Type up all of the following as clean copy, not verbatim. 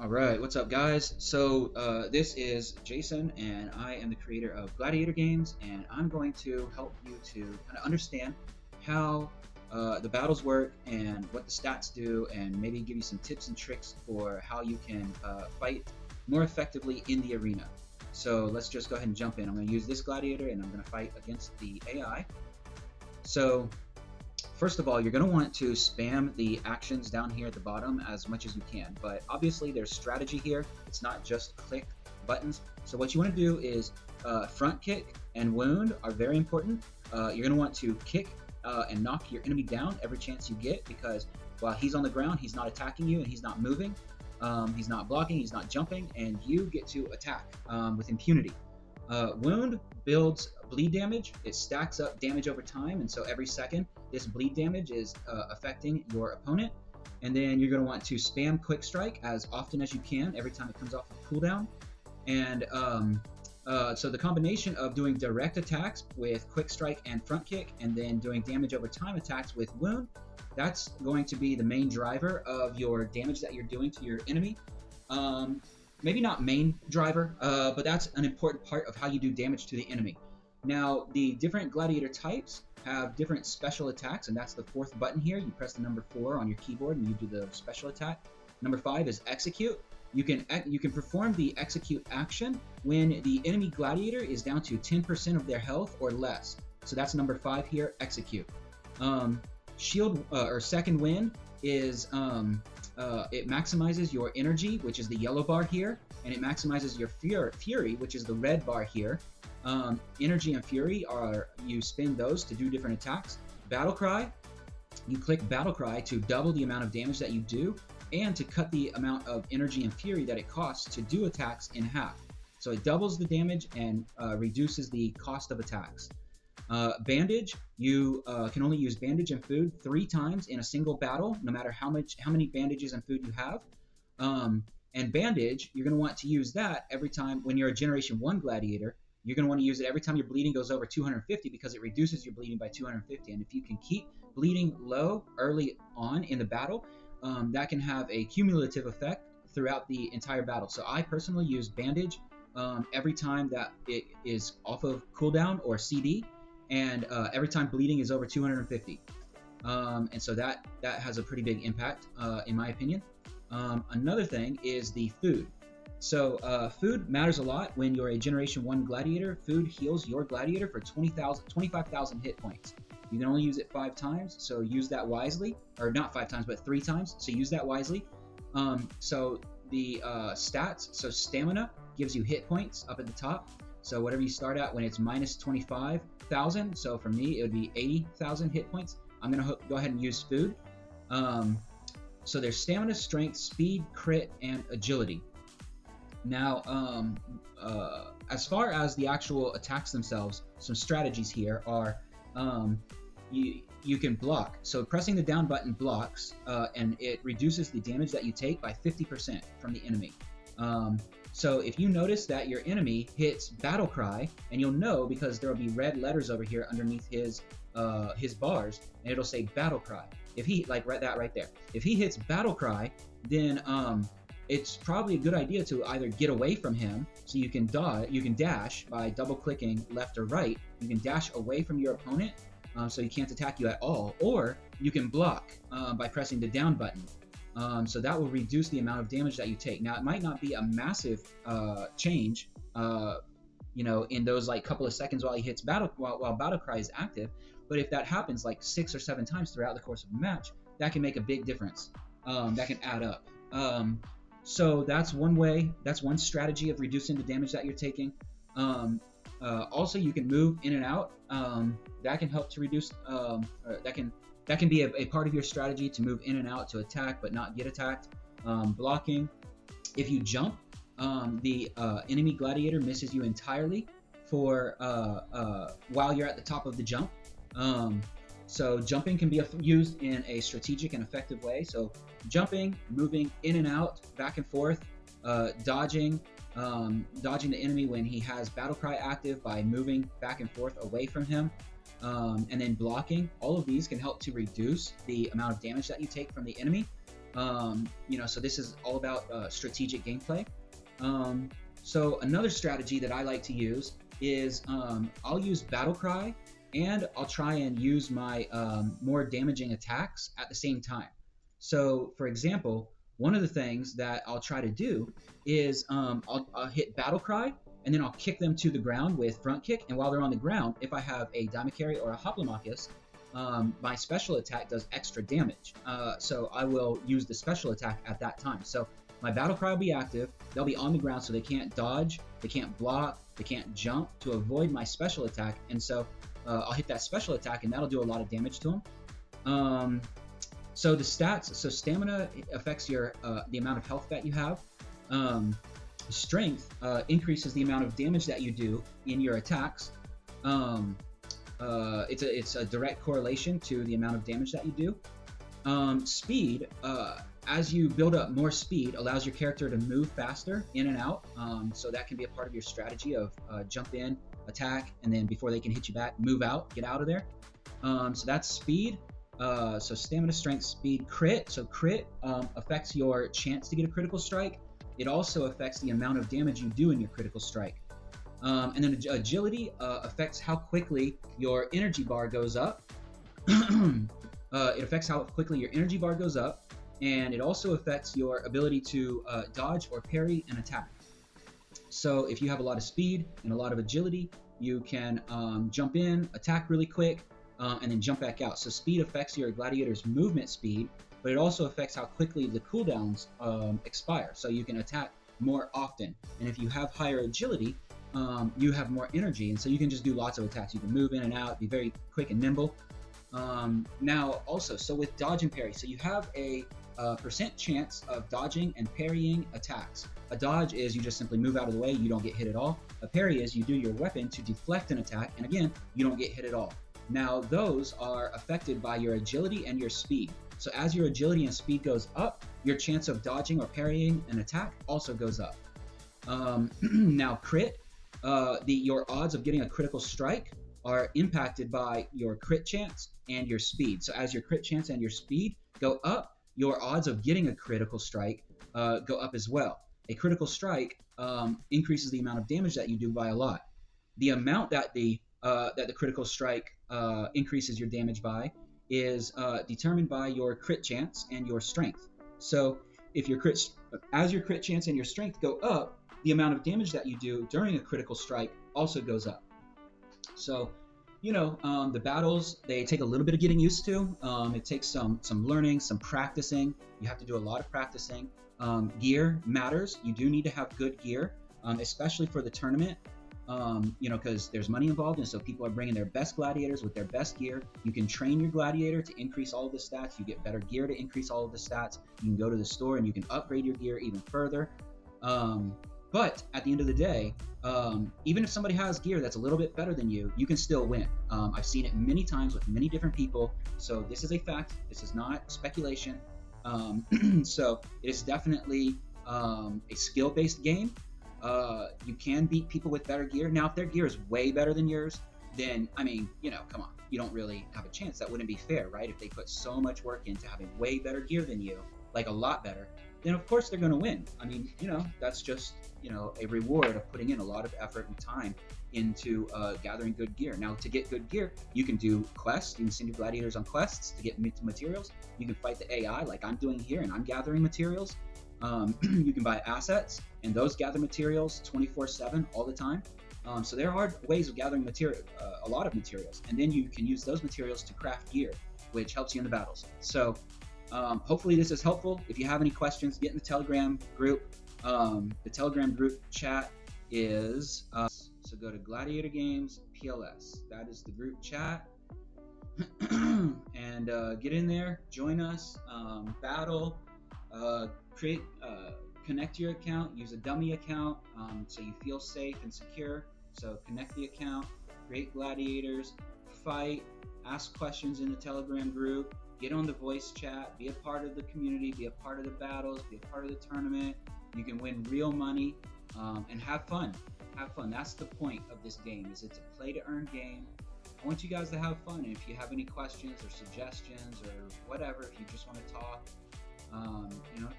All right, what's up, guys? So, this is Jason, and I am the creator of Gladiator Games, and I'm going to help you to kind of understand how the battles work and what the stats do, and maybe give you some tips and tricks for how you can fight more effectively in the arena. So, let's just go ahead and jump in. I'm going to use this Gladiator, and I'm going to fight against the AI. So, first of all, you're going to want to spam the actions down here at the bottom as much as you can, but obviously there's strategy here. It's not just click buttons. So what you want to do is front kick and wound are very important. You're going to want to kick and knock your enemy down every chance you get, because while he's on the ground, he's not attacking you and he's not moving. He's not blocking, he's not jumping, and you get to attack with impunity. Wound builds bleed damage. It stacks up damage over time, and so every second this bleed damage is affecting your opponent. And then you're going to want to spam quick strike as often as you can every time it comes off of cooldown. And so the combination of doing direct attacks with quick strike and front kick, and then doing damage over time attacks with wound, that's going to be the main driver of your damage that you're doing to your enemy. Maybe not main driver, but that's an important part of how you do damage to the enemy. Now, the different gladiator types have different special attacks, and that's the fourth button here. You press the number 4 on your keyboard and you do the special attack. Number 5 is execute. You can perform the execute action when the enemy gladiator is down to 10% of their health or less. So that's number 5 here, execute. Shield or second wind is it maximizes your energy, which is the yellow bar here, and it maximizes your fury, which is the red bar here. Energy and fury you spend those to do different attacks. Battle cry, you click battle cry to double the amount of damage that you do, and to cut the amount of energy and fury that it costs to do attacks in half. So it doubles the damage and reduces the cost of attacks. Bandage, you can only use bandage and food 3 times in a single battle, no matter how many bandages and food you have. And bandage, you're going to want to use that every time when you're a Generation 1 Gladiator. You're going to want to use it every time your bleeding goes over 250, because it reduces your bleeding by 250. And if you can keep bleeding low early on in the battle, that can have a cumulative effect throughout the entire battle. So I personally use bandage every time that it is off of cooldown or CD, and every time bleeding is over 250. And so that has a pretty big impact, in my opinion. Another thing is the food. So food matters a lot when you're a Generation 1 Gladiator. Food heals your Gladiator for 25,000 hit points. You can only use it 5 times, so use that wisely. Or not 5 times, but 3 times, so use that wisely. So the stats, so stamina gives you hit points up at the top. So whatever you start at when it's minus 25,000, so for me it would be 80,000 hit points. I'm going to go ahead and use food. So there's stamina, strength, speed, crit, and agility. Now, as far as the actual attacks themselves, some strategies here are you can block. So pressing the down button blocks, and it reduces the damage that you take by 50% from the enemy. So if you notice that your enemy hits battle cry, and you'll know because there will be red letters over here underneath his bars, and it'll say battle cry. If he that right there, if he hits battle cry, then it's probably a good idea to either get away from him, so you can dash by double clicking left or right. You can dash away from your opponent, so he can't attack you at all, or you can block by pressing the down button. So that will reduce the amount of damage that you take. Now, it might not be a massive change, in those couple of seconds while he hits while battle cry is active, but if that happens 6 or 7 times throughout the course of a match, that can make a big difference. That can add up. So that's one way. That's one strategy of reducing the damage that you're taking. Also, you can move in and out. That can help to reduce. That can be a part of your strategy to move in and out to attack but not get attacked. Blocking. If you jump, the enemy gladiator misses you entirely for while you're at the top of the jump. So jumping can be used in a strategic and effective way. So jumping, moving in and out, back and forth, dodging the enemy when he has battle cry active by moving back and forth away from him, and then blocking. All of these can help to reduce the amount of damage that you take from the enemy. So this is all about strategic gameplay. Um, so another strategy that I like to use is I'll use battle cry, and I'll try and use my more damaging attacks at the same time. So for example, one of the things that I'll try to do is I'll hit battle cry, and then I'll kick them to the ground with front kick. And while they're on the ground, if I have a diamond carry or a hoplomachus, my special attack does extra damage. So I will use the special attack at that time. So my battle cry will be active. They'll be on the ground, so they can't dodge, they can't block, they can't jump to avoid my special attack. And so I'll hit that special attack, and that'll do a lot of damage to them. So the stats. So stamina affects your the amount of health that you have. Strength increases the amount of damage that you do in your attacks. It's a direct correlation to the amount of damage that you do. Speed, as you build up more speed, allows your character to move faster in and out. So that can be a part of your strategy of jump in, attack, and then before they can hit you back, move out, get out of there. So that's speed. So stamina, strength, speed, crit. So crit affects your chance to get a critical strike. It also affects the amount of damage you do in your critical strike. And then agility affects how quickly your energy bar goes up. It affects how quickly your energy bar goes up, and it also affects your ability to dodge or parry an attack. So if you have a lot of speed and a lot of agility, you can jump in, attack really quick, and then jump back out. So speed affects your gladiator's movement speed, but it also affects how quickly the cooldowns expire. So you can attack more often. And if you have higher agility, you have more energy, and so you can just do lots of attacks. You can move in and out, be very quick and nimble. Now also, so with dodge and parry, so you have a percent chance of dodging and parrying attacks. A dodge is you just simply move out of the way, you don't get hit at all. A parry is you do your weapon to deflect an attack, and again, you don't get hit at all. Now those are affected by your agility and your speed. So as your agility and speed goes up, your chance of dodging or parrying an attack also goes up. Now crit, your odds of getting a critical strike are impacted by your crit chance and your speed. So as your crit chance and your speed go up, your odds of getting a critical strike go up as well. A critical strike increases the amount of damage that you do by a lot. The amount that the critical strike increases your damage by is determined by your crit chance and your strength. So if as your crit chance and your strength go up, the amount of damage that you do during a critical strike also goes up. So, the battles, they take a little bit of getting used to. It takes some learning, some practicing. You have to do a lot of practicing. Gear matters. You do need to have good gear, especially for the tournament, because there's money involved, and so people are bringing their best gladiators with their best gear. You can train your gladiator to increase all of the stats. You get better gear to increase all of the stats. You can go to the store and you can upgrade your gear even further. But at the end of the day, even if somebody has gear that's a little bit better than you, you can still win. I've seen it many times with many different people. So this is a fact. This is not speculation. So it is definitely a skill-based game. You can beat people with better gear. Now, if their gear is way better than yours, then, come on. You don't really have a chance. That wouldn't be fair, right? If they put so much work into having way better gear than you, like a lot better, then of course they're going to win. That's just, a reward of putting in a lot of effort and time into gathering good gear. Now, to get good gear, you can do quests. You can send your gladiators on quests to get materials. You can fight the AI like I'm doing here, and I'm gathering materials. You can buy assets, and those gather materials 24/7 all the time. So there are ways of gathering a lot of materials, and then you can use those materials to craft gear, which helps you in the battles. So hopefully this is helpful. If you have any questions, get in the Telegram group. The Telegram group chat is, so go to Gladiator Games PLS. That is the group chat. And get in there, join us, battle, connect your account, use a dummy account so you feel safe and secure. So connect the account, create gladiators, fight, ask questions in the Telegram group, get on the voice chat, be a part of the community, be a part of the battles, be a part of the tournament. You can win real money and have fun. Have fun. That's the point of this game. It's a play to earn game. I want you guys to have fun. And if you have any questions or suggestions or whatever, if you just want to talk,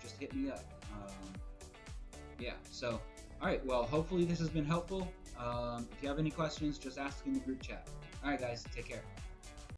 just hit me up. Yeah. So, all right. Well, hopefully this has been helpful. If you have any questions, just ask in the group chat. All right, guys. Take care.